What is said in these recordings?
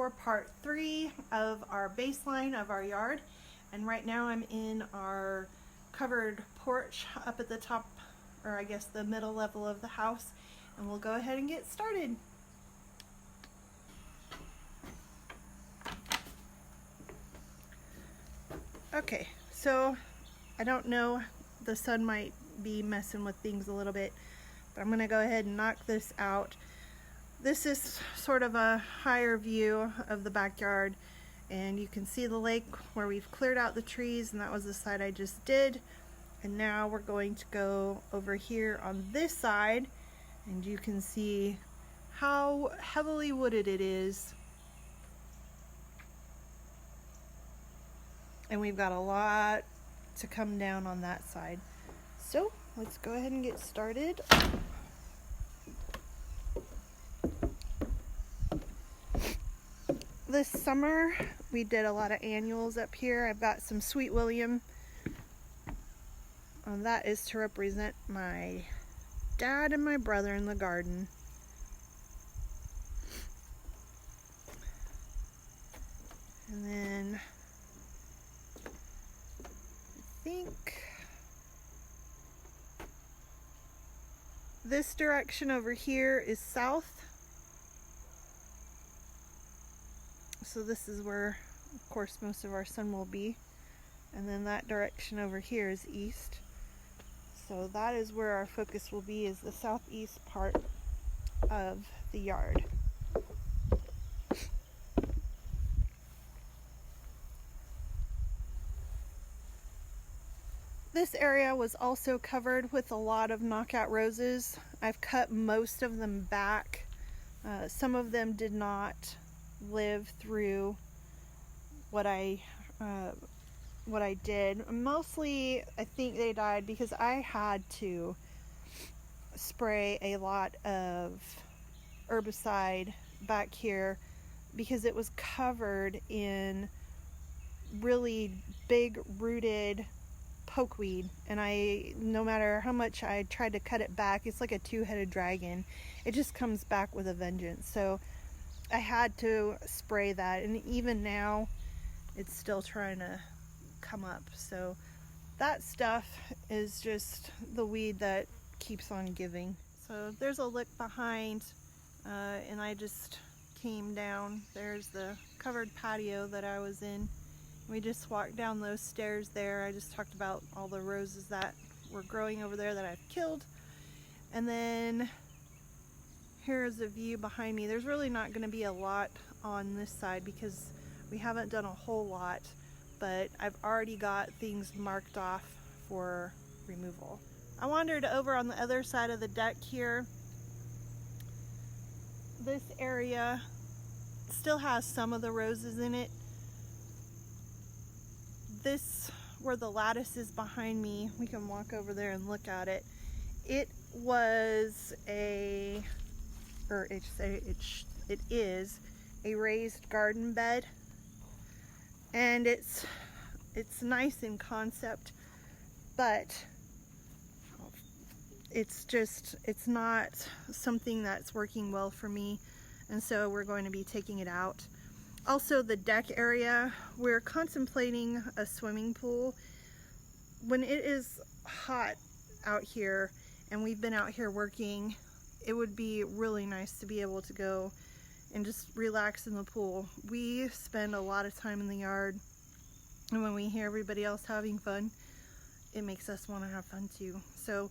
for part 3 of our baseline of our yard. And right now I'm in our covered porch up at the top, or I guess the middle level of the house, and we'll go ahead and get started. Okay, so I don't know, the sun might be messing with things a little bit, but I'm gonna go ahead and knock this out. This is sort of a higher view of the backyard, and you can see the lake where we've cleared out the trees, and that was the side I just did. And now we're going to go over here on this side, and you can see how heavily wooded it is. And we've got a lot to come down on that side. So let's go ahead and get started. This summer we did a lot of annuals up here. I've got some Sweet William. That is to represent my dad and my brother in the garden. And then I think this direction over here is south. So this is where, of course, most of our sun will be. And then that direction over here is east. So that is where our focus will be, is the southeast part of the yard. This area was also covered with a lot of knockout roses. I've cut most of them back. Some of them did not live through what I did. Mostly I think they died because I had to spray a lot of herbicide back here because it was covered in really big rooted pokeweed, and no matter how much I tried to cut it back, it's like a two-headed dragon. It just comes back with a vengeance. So I had to spray that, and even now it's still trying to come up. So that stuff is just the weed that keeps on giving. So there's a lick behind, and I just came down. There's the covered patio that I was in. We just walked down those stairs there. I just talked about all the roses that were growing over there that I've killed. And then here's a view behind me. There's really not going to be a lot on this side because we haven't done a whole lot, but I've already got things marked off for removal. I wandered over on the other side of the deck here. This area still has some of the roses in it. This, where the lattice is behind me, we can walk over there and look at it. It was it is a raised garden bed, and it's nice in concept, but it's not something that's working well for me, and so we're going to be taking it out. Also, the deck area, we're contemplating a swimming pool. When it is hot out here and we've been out here working, it would be really nice to be able to go and just relax in the pool. We spend a lot of time in the yard, and when we hear everybody else having fun, it makes us want to have fun too. So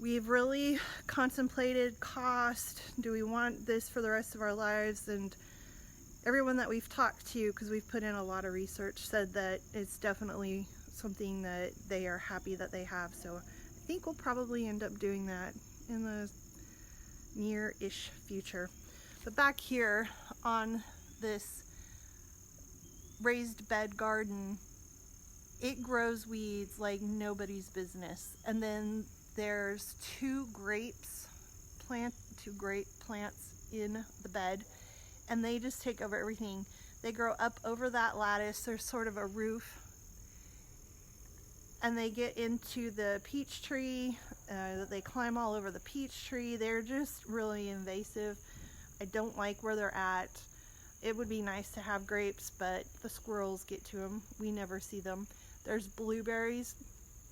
we've really contemplated cost. Do we want this for the rest of our lives? And everyone that we've talked to, because we've put in a lot of research, said that it's definitely something that they are happy that they have. So I think we'll probably end up doing that in the near-ish future. But back here on this raised bed garden, it grows weeds like nobody's business. And then there's two grape plants in the bed, and they just take over everything. They grow up over that lattice. There's sort of a roof, and they get into the peach tree. They climb all over the peach tree. They're just really invasive. I don't like where they're at. it would be nice to have grapes, but the squirrels get to them. We never see them. There's blueberries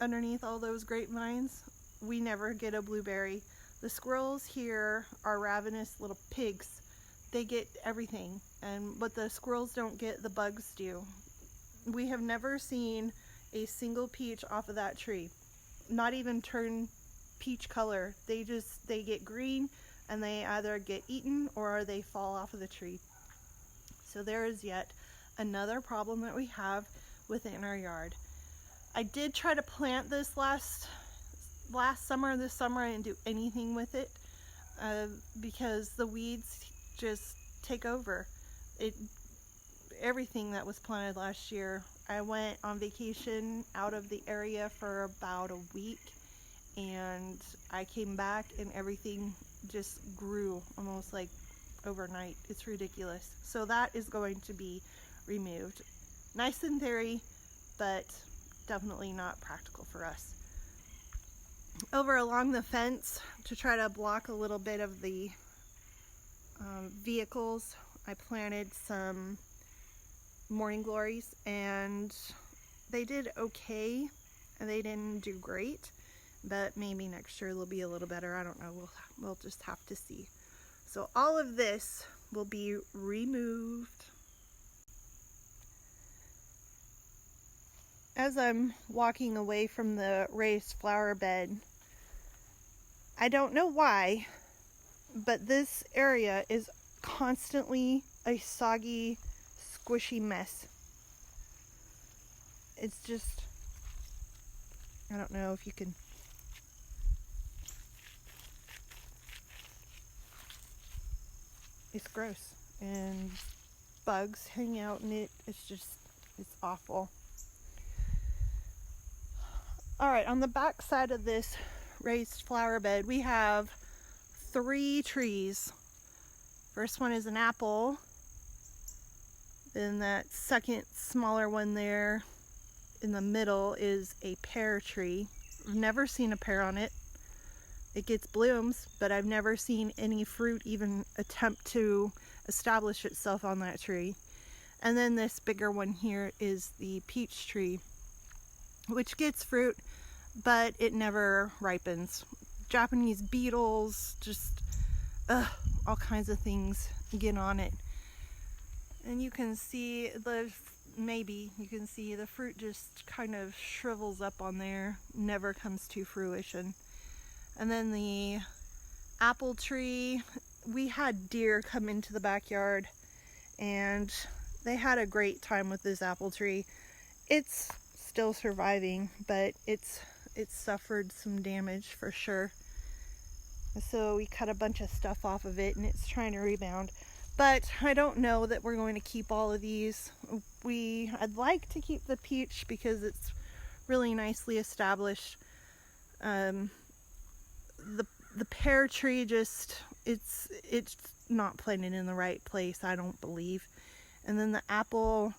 underneath all those grapevines. We never get a blueberry. The squirrels here are ravenous little pigs. They get everything, and what the squirrels don't get, the bugs do. We have never seen a single peach off of that tree. Not even turn peach color. They get green, and they either get eaten or they fall off of the tree. So there is yet another problem that we have within our yard. I did try to plant this last summer. This summer I didn't do anything with it because the weeds just take over. Everything that was planted last year. I went on vacation out of the area for about a week, and I came back and everything just grew almost like overnight. It's ridiculous. So that is going to be removed. Nice in theory, but definitely not practical for us. Over along the fence, to try to block a little bit of the vehicles, I planted some morning glories, and they did okay. They didn't do great, but maybe next year they'll be a little better. I don't know. We'll just have to see. So all of this will be removed. As I'm walking away from the raised flower bed, I don't know why, but this area is constantly a soggy, squishy mess. It's just, I don't know if you can. It's gross, and bugs hang out in it. It's awful. All right, on the back side of this raised flower bed, we have 3 trees. First one is an apple. Then that second smaller one there in the middle is a pear tree. I've never seen a pear on it. It gets blooms, but I've never seen any fruit even attempt to establish itself on that tree. And then this bigger one here is the peach tree, which gets fruit, but it never ripens. Japanese beetles, just all kinds of things get on it. And you can see the fruit just kind of shrivels up on there, never comes to fruition. And then the apple tree, we had deer come into the backyard, and they had a great time with this apple tree. It's still surviving, but it's suffered some damage for sure. So we cut a bunch of stuff off of it, and it's trying to rebound. But I don't know that we're going to keep all of these. I'd like to keep the peach because it's really nicely established. The pear tree it's not planted in the right place, I don't believe. And then the apple,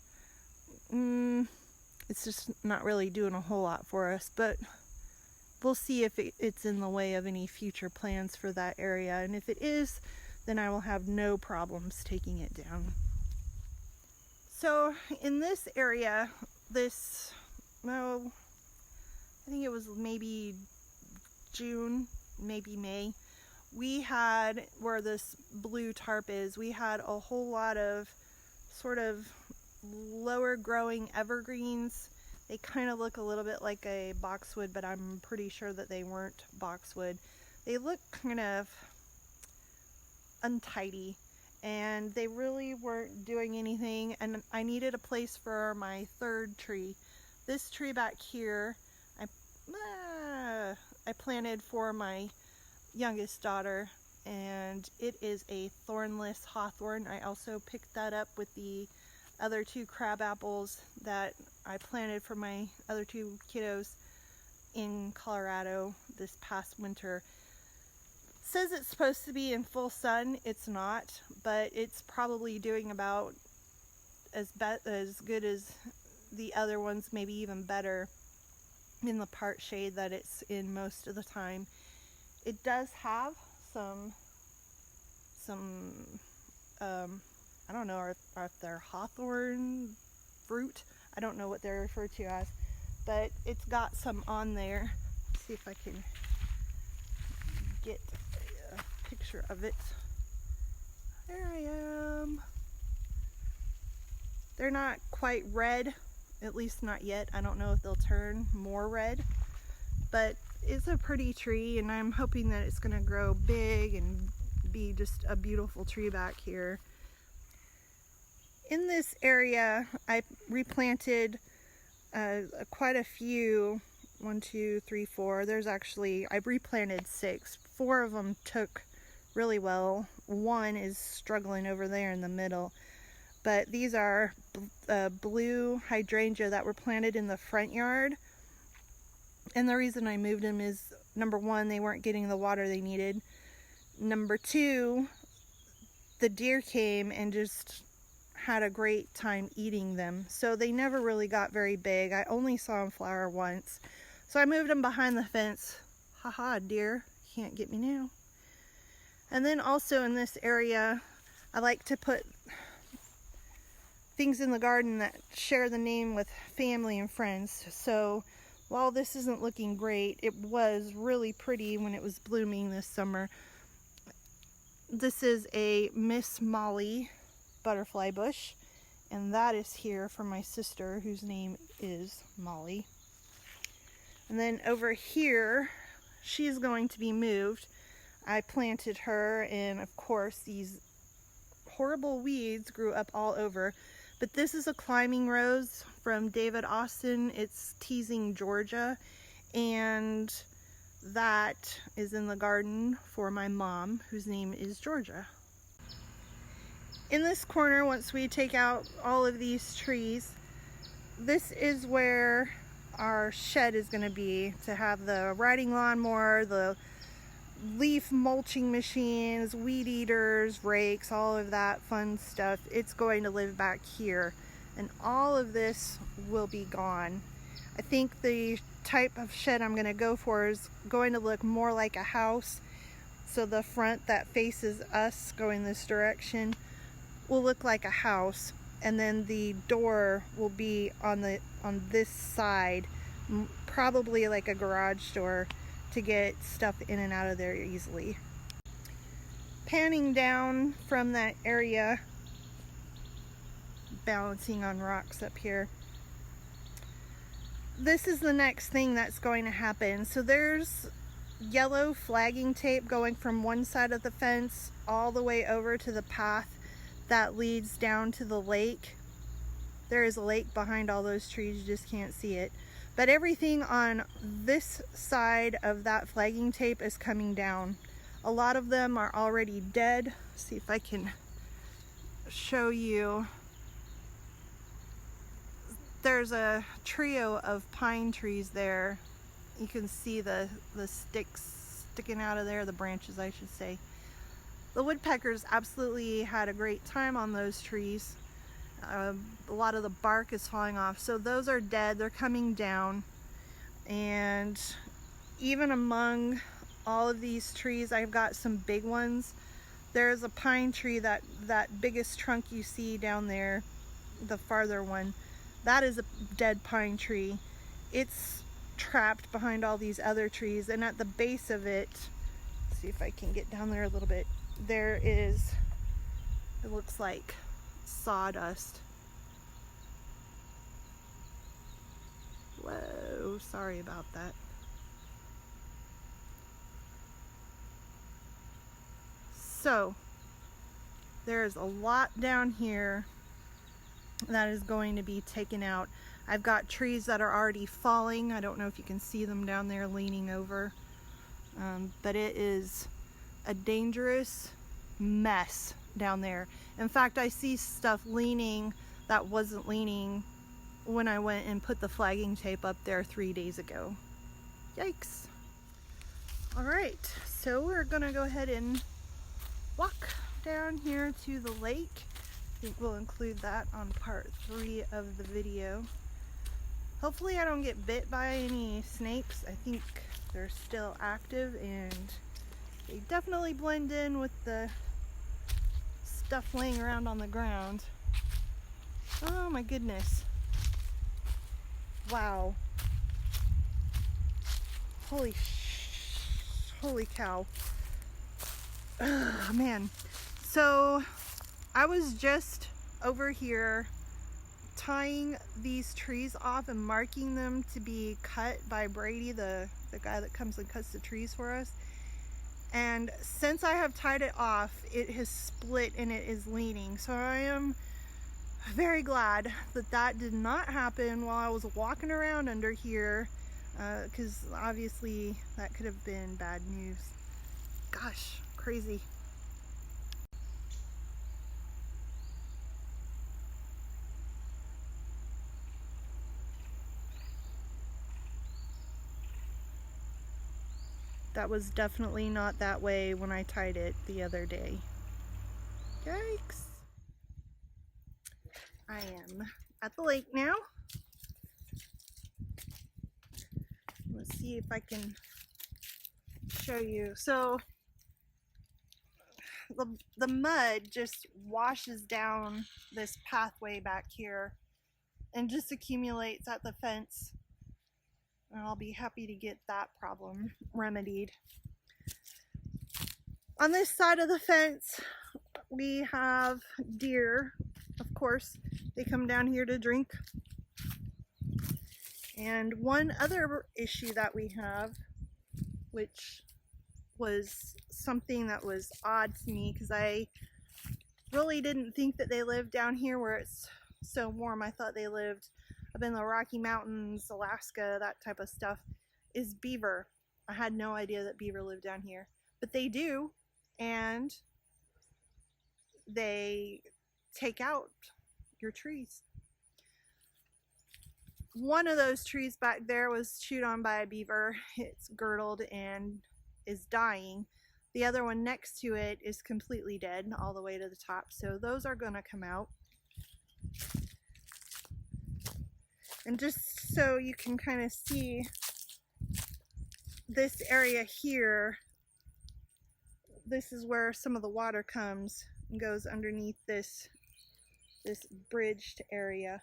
it's just not really doing a whole lot for us, but we'll see if it's in the way of any future plans for that area. And if it is, then I will have no problems taking it down. So in this area, I think it was maybe June, maybe May, we had, where this blue tarp is, we had a whole lot of sort of lower growing evergreens. They kind of look a little bit like a boxwood, but I'm pretty sure that they weren't boxwood. They look kind of untidy, and they really weren't doing anything, and I needed a place for my third tree. This tree back here, I planted for my youngest daughter, and it is a thornless hawthorn. I also picked that up with the other 2 crab apples that I planted for my other 2 kiddos in Colorado this past winter. Says it's supposed to be in full sun. It's not, but it's probably doing about as good as the other ones, maybe even better, in the part shade that it's in most of the time. It does have some I don't know if they're hawthorn fruit. I don't know what they're referred to as, but it's got some on there. Let's see if I can get a picture of it. There I am. They're not quite red, at least not yet. I don't know if they'll turn more red, but it's a pretty tree, and I'm hoping that it's going to grow big and be just a beautiful tree back here. In this area, I replanted quite a few. 1, 2, 3, 4. There's actually, I replanted 6. 4 of them took really well. 1 is struggling over there in the middle. But these are blue hydrangea that were planted in the front yard. And the reason I moved them is, number 1, they weren't getting the water they needed. Number 2, the deer came and just had a great time eating them. So they never really got very big. I only saw them flower once. So I moved them behind the fence. Haha, deer, can't get me now. And then also in this area, I like to put things in the garden that share the name with family and friends. So while this isn't looking great, it was really pretty when it was blooming this summer. This is a Miss Molly butterfly bush, and that is here for my sister, whose name is Molly. And then over here, she's going to be moved. I planted her, and of course these horrible weeds grew up all over. But this is a climbing rose from David Austin. It's Teasing Georgia, and that is in the garden for my mom, whose name is Georgia. In this corner, once we take out all of these trees, this is where our shed is going to be, to have the riding lawnmower, the leaf mulching machines, weed eaters, rakes, all of that fun stuff. It's going to live back here, and all of this will be gone. I think the type of shed I'm going to go for is going to look more like a house. So the front that faces us going this direction will look like a house, and then the door will be on this side, probably like a garage door, to get stuff in and out of there easily. Panning down from that area, balancing on rocks up here, this is the next thing that's going to happen. So there's yellow flagging tape going from one side of the fence all the way over to the path that leads down to the lake. There is a lake behind all those trees, you just can't see it. But everything on this side of that flagging tape is coming down. A lot of them are already dead. See if I can show you. There's a trio of pine trees there. You can see the sticks sticking out of there, the branches I should say. The woodpeckers absolutely had a great time on those trees. A lot of the bark is falling off, so those are dead. They're coming down. And even among all of these trees, I've got some big ones. There's a pine tree, that biggest trunk you see down there, the farther one, that is a dead pine tree. It's trapped behind all these other trees, and at the base of it, let's see if I can get down there a little bit, there is, it looks like sawdust. Whoa, sorry about that. So there's a lot down here that is going to be taken out. I've got trees that are already falling. I don't know if you can see them down there leaning over, but it is a dangerous mess down there. In fact, I see stuff leaning that wasn't leaning when I went and put the flagging tape up there 3 days ago. Yikes. All right, so we're gonna go ahead and walk down here to the lake. I think we'll include that on part 3 of the video. Hopefully I don't get bit by any snakes. I think they're still active, and they definitely blend in with the stuff laying around on the ground. Oh my goodness. Wow. Holy cow. Ugh, man. So I was just over here tying these trees off and marking them to be cut by Brady, the guy that comes and cuts the trees for us. And since I have tied it off, it has split and it is leaning. So I am very glad that that did not happen while I was walking around under here, because obviously that could have been bad news. Gosh, crazy. That was definitely not that way when I tied it the other day. Yikes. I am at the lake now. Let's see if I can show you. So the mud just washes down this pathway back here and just accumulates at the fence. And I'll be happy to get that problem remedied. On this side of the fence, we have deer. Of course, they come down here to drink. And one other issue that we have, which was something that was odd to me because I really didn't think that they lived down here where it's so warm. I thought they lived up in the Rocky Mountains, Alaska, that type of stuff, is beaver. I had no idea that beaver lived down here, but they do, and they take out your trees. One of those trees back there was chewed on by a beaver. It's girdled and is dying. The other one next to it is completely dead all the way to the top, so those are gonna come out. And just so you can kind of see this area here, this is where some of the water comes and goes underneath this bridged area.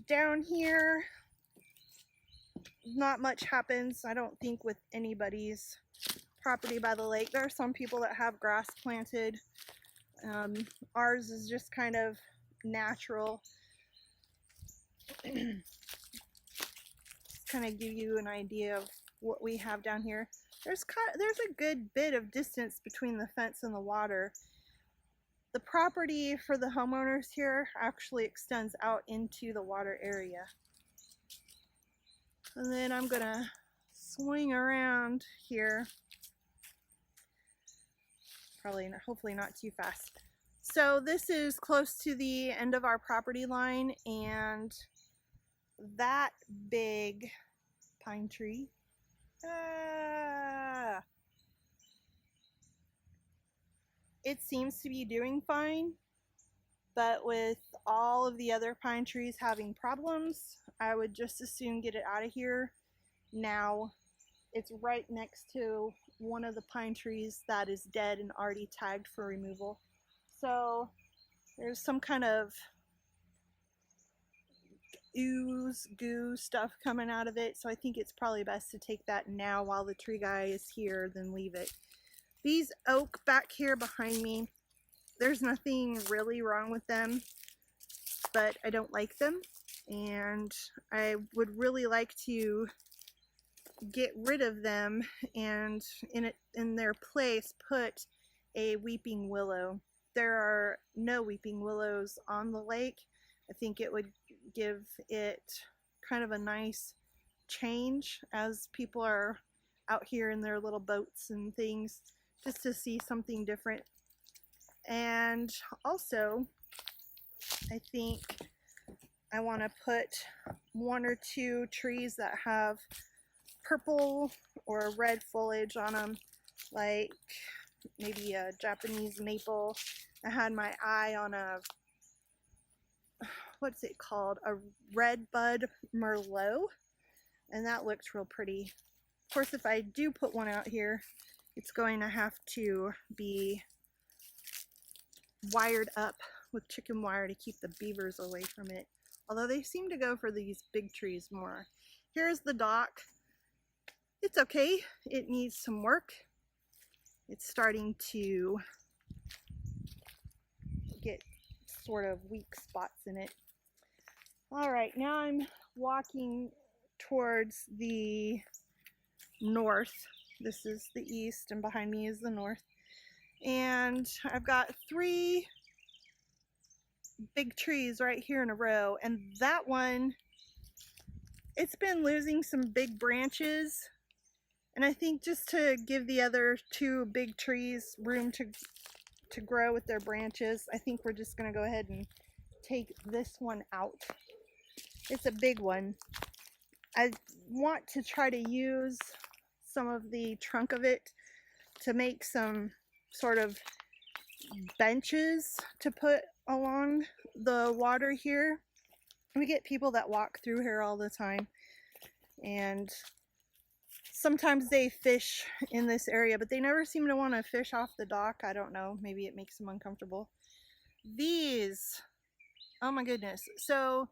Down here, not much happens, I don't think, with anybody's property by the lake. There are some people that have grass planted. Ours is just kind of natural. Just kind of give you an idea of what we have down here. There's a good bit of distance between the fence and the water. The property for the homeowners here actually extends out into the water area. And then I'm gonna swing around here. Hopefully not too fast. So this is close to the end of our property line, and that big pine tree, it seems to be doing fine, but with all of the other pine trees having problems, I would just as soon get it out of here now. It's right next to one of the pine trees that is dead and already tagged for removal. So there's some kind of ooze, goo stuff coming out of it. So I think it's probably best to take that now while the tree guy is here than leave it. These oak back here behind me, there's nothing really wrong with them, but I don't like them. And I would really like to get rid of them and in their place put a weeping willow. There are no weeping willows on the lake. I think it would give it kind of a nice change as people are out here in their little boats and things, just to see something different. And also, I think I want to put one or two trees that have purple or red foliage on them, like maybe a Japanese maple. I had my eye on a, what's it called, a red bud merlot, and that looks real pretty. Of course, if I do put one out here, it's going to have to be wired up with chicken wire to keep the beavers away from it. Although they seem to go for these big trees more. Here's the dock. It's okay. It needs some work. It's starting to get sort of weak spots in it. All right, now I'm walking towards the north. This is the east and behind me is the north. And I've got 3 big trees right here in a row, and that one, it's been losing some big branches, and I think just to give the other 2 big trees room to grow with their branches, I think we're just going to go ahead and take this one out. It's a big one. I want to try to use some of the trunk of it to make some sort of benches to put along the water here. We get people that walk through here all the time, and sometimes they fish in this area, but they never seem to want to fish off the dock. I don't know, maybe it makes them uncomfortable. These, oh my goodness. So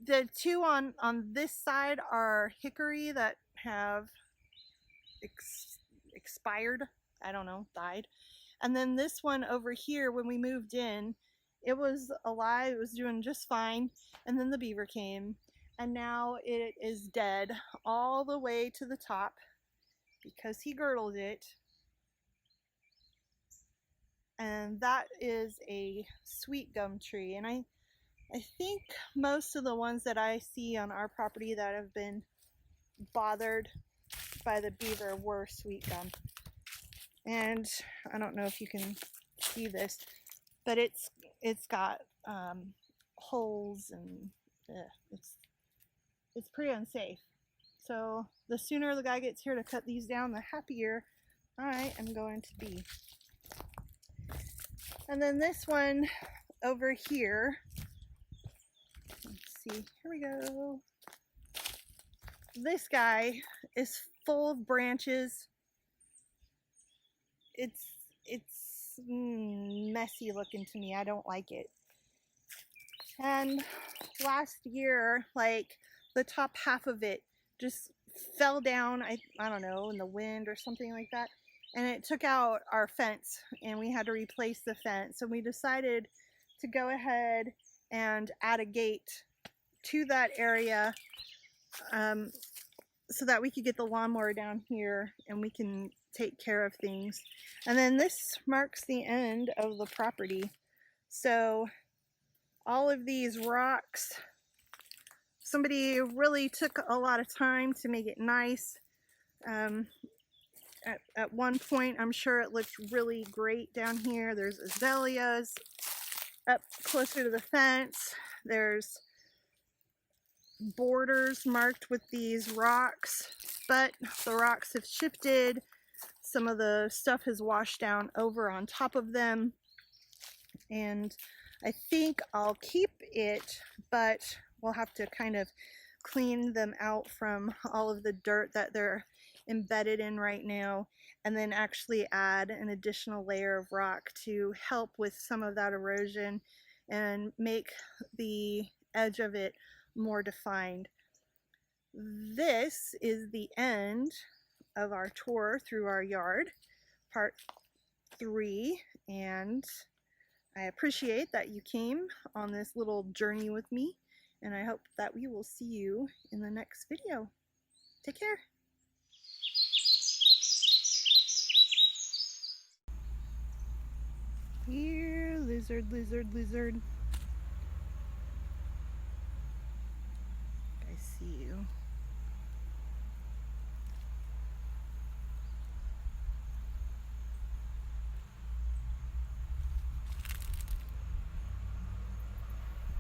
the 2 on this side are hickory that have expired, I don't know, died. And then this one over here, when we moved in, it was alive, it was doing just fine, and then the beaver came, and now it is dead all the way to the top because he girdled it. And that is a sweet gum tree, and I think most of the ones that I see on our property that have been bothered by the beaver were sweet gum. And I don't know if you can see this, but it's got holes, and it's pretty unsafe. So the sooner the guy gets here to cut these down, the happier I am going to be. And then this one over here, let's see, here we go. This guy is full of branches. It's messy looking to me. I don't like it. And last year, like, the top half of it just fell down, I don't know, in the wind or something like that, and it took out our fence, and we had to replace the fence. So we decided to go ahead and add a gate to that area, so that we could get the lawnmower down here and we can take care of things. And then this marks the end of the property. So all of these rocks, somebody really took a lot of time to make it nice. At one point, I'm sure it looked really great down here. There's azaleas up closer to the fence. There's borders marked with these rocks, but the rocks have shifted. Some of the stuff has washed down over on top of them, and I think I'll keep it, but we'll have to kind of clean them out from all of the dirt that they're embedded in right now, and then actually add an additional layer of rock to help with some of that erosion and make the edge of it more defined. This is the end of our tour through our yard, part 3, and I appreciate that you came on this little journey with me, and I hope that we will see you in the next video. Take care. Here, lizard, lizard, lizard.